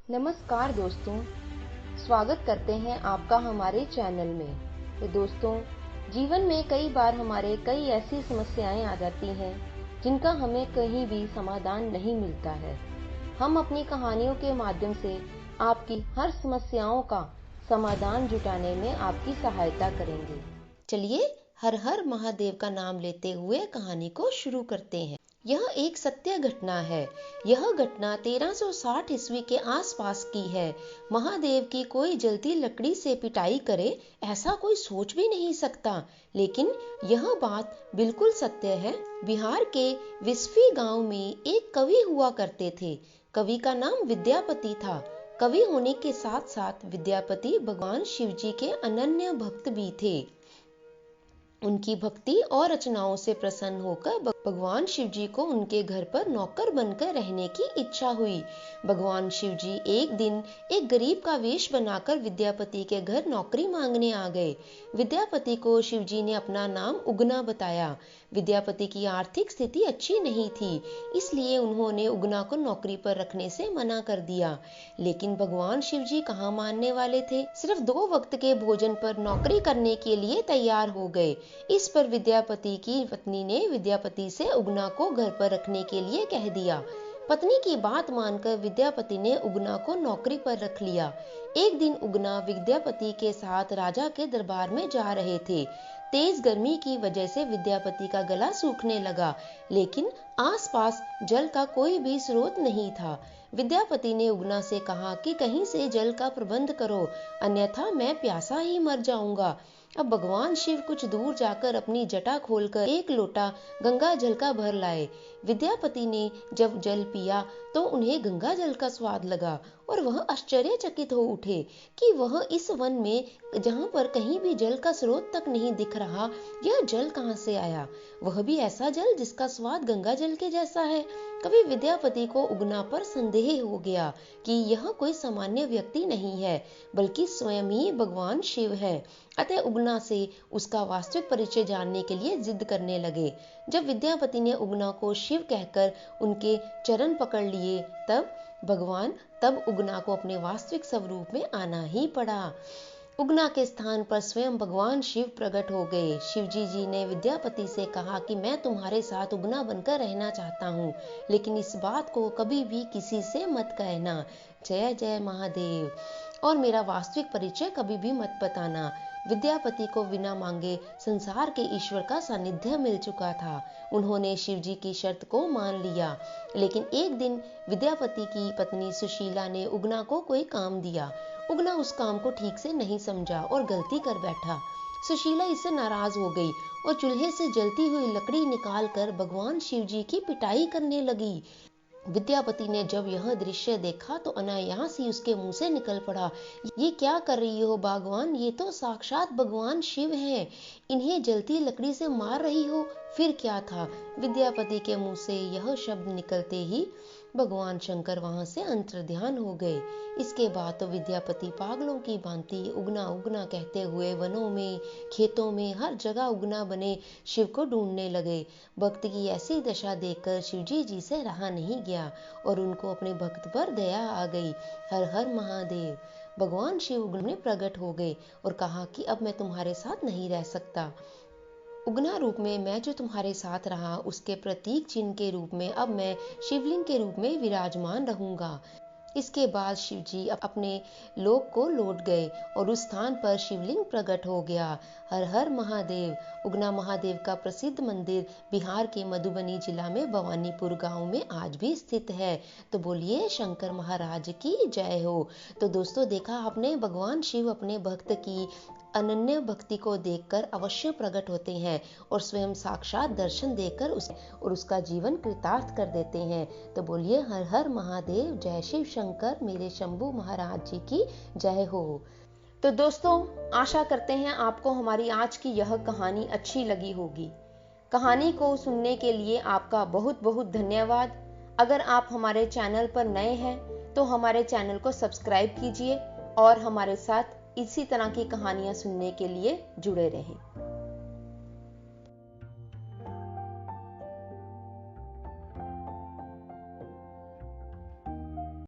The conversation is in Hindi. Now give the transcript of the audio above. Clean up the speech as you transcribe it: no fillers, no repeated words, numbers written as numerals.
नमस्कार दोस्तों, स्वागत करते हैं आपका हमारे चैनल में। तो दोस्तों, जीवन में कई बार हमारे कई ऐसी समस्याएं आ जाती हैं जिनका हमें कहीं भी समाधान नहीं मिलता है। हम अपनी कहानियों के माध्यम से आपकी हर समस्याओं का समाधान जुटाने में आपकी सहायता करेंगे। चलिए हर हर महादेव का नाम लेते हुए कहानी को शुरू करते हैं। यह एक सत्य घटना है। यह घटना 1360 ईस्वी के आसपास की है। महादेव की कोई जलती लकड़ी से पिटाई करे ऐसा कोई सोच भी नहीं सकता, लेकिन यह बात बिल्कुल सत्य है। बिहार के विस्फी गांव में एक कवि हुआ करते थे। कवि का नाम विद्यापति था। कवि होने के साथ साथ विद्यापति भगवान शिव जी के अनन्य भक्त भी थे। उनकी भक्ति और रचनाओं से प्रसन्न होकर भगवान शिव जी को उनके घर पर नौकर बनकर रहने की इच्छा हुई। भगवान शिव जी एक दिन एक गरीब का वेश बनाकर विद्यापति के घर नौकरी मांगने आ गए। विद्यापति को शिव जी ने अपना नाम उगना बताया। विद्यापति की आर्थिक स्थिति अच्छी नहीं थी, इसलिए उन्होंने उगना को नौकरी पर रखने से मना कर दिया। लेकिन भगवान शिव जी कहाँ मानने वाले थे। सिर्फ 2 वक्त के भोजन पर नौकरी करने के लिए तैयार हो गए। इस पर विद्यापति की पत्नी ने विद्यापति से उगना को घर पर रखने के लिए कह दिया। पत्नी की बात मानकर विद्यापति ने उगना को नौकरी पर रख लिया। एक दिन उगना विद्यापति के साथ राजा के दरबार में जा रहे थे। तेज गर्मी की वजह से विद्यापति का गला सूखने लगा, लेकिन आसपास जल का कोई भी स्रोत नहीं था। विद्यापति ने उगना से कहा कि कहीं से जल का प्रबंध करो, अन्यथा मैं प्यासा ही मर जाऊंगा। अब भगवान शिव कुछ दूर जाकर अपनी जटा खोलकर एक लोटा गंगा जल का भर लाए। विद्यापति ने जब जल पिया तो उन्हें गंगा जल का स्वाद लगा और वह आश्चर्यचकित हो उठे कि वह इस वन में जहाँ पर कहीं भी जल का स्रोत तक नहीं दिख रहा, यह जल कहाँ से आया, वह भी ऐसा जल जिसका स्वाद गंगा जल के जैसा है। कवि विद्यापति को उगना पर संदेह हो गया कि यह कोई सामान्य व्यक्ति नहीं है, बल्कि स्वयं ही भगवान शिव है। अतः उगना से उसका वास्तविक परिचय जानने के लिए जिद करने लगे। जब विद्यापति ने उगना को शिव कहकर उनके चरण पकड़ लिए, तब उगना को अपने वास्तविक स्वरूप में आना ही पड़ा। उगना के स्थान पर स्वयं भगवान शिव प्रकट हो गए। शिवजी जी ने विद्यापति से कहा कि मैं तुम्हारे साथ उगना बनकर रहना चाहता हूँ, लेकिन इस बात को कभी भी किसी से मत कहना। जय जय महादेव। और मेरा वास्तविक परिचय कभी भी मत बताना। विद्यापति को बिना मांगे संसार के ईश्वर का सानिध्य मिल चुका था। उन्होंने शिवजी की शर्त को मान लिया। लेकिन एक दिन विद्यापति की पत्नी सुशीला ने उगना को कोई काम दिया। उगना उस काम को ठीक से नहीं समझा और गलती कर बैठा। सुशीला इससे नाराज हो गई और चूल्हे से जलती हुई लकड़ी निकालकर भगवान शिव जी की पिटाई करने लगी। विद्यापति ने जब यह दृश्य देखा तो अनायास ही उसके मुंह से निकल पड़ा, ये क्या कर रही हो भगवान, ये तो साक्षात भगवान शिव हैं, इन्हें जलती लकड़ी से मार रही हो। फिर क्या था, विद्यापति के मुंह से यह शब्द निकलते ही भगवान शंकर वहां से अंतर्ध्यान हो गए। इसके बाद तो विद्यापति पागलों की भांति उगना उगना कहते हुए वनों में, खेतों में, हर जगह उगना बने शिव को ढूंढने लगे। भक्त की ऐसी दशा देखकर शिवजी जी से रहा नहीं गया और उनको अपने भक्त पर दया आ गई। हर हर महादेव। भगवान शिव उगना में प्रकट हो गए और कहा कि अब मैं तुम्हारे साथ नहीं रह सकता। उगना रूप में मैं जो तुम्हारे साथ रहा, उसके प्रतीक चिन्ह के रूप में अब मैं शिवलिंग के रूप में विराजमान रहूंगा। इसके बाद शिवजी अपने लोक को लौट गए और उस स्थान पर शिवलिंग प्रकट हो गया। हर हर महादेव। उगना महादेव का प्रसिद्ध मंदिर बिहार के मधुबनी जिला में भवानीपुर गांव में आज भी स्थित है। तो बोलिए शंकर महाराज की जय हो। तो दोस्तों, देखा आपने, भगवान शिव अपने भक्त की अनन्य भक्ति को देखकर अवश्य प्रकट होते हैं और स्वयं साक्षात दर्शन देकर उसका जीवन कृतार्थ कर देते हैं। तो बोलिए हर हर महादेव। जय शिव शंकर, मेरे शंभू महाराज जी की जय हो। तो दोस्तों, आशा करते हैं आपको हमारी आज की यह कहानी अच्छी लगी होगी। कहानी को सुनने के लिए आपका बहुत बहुत धन्यवाद। अगर आप हमारे चैनल पर नए हैं तो हमारे चैनल को सब्सक्राइब कीजिए और हमारे साथ इसी तरह की कहानियां सुनने के लिए जुड़े रहें।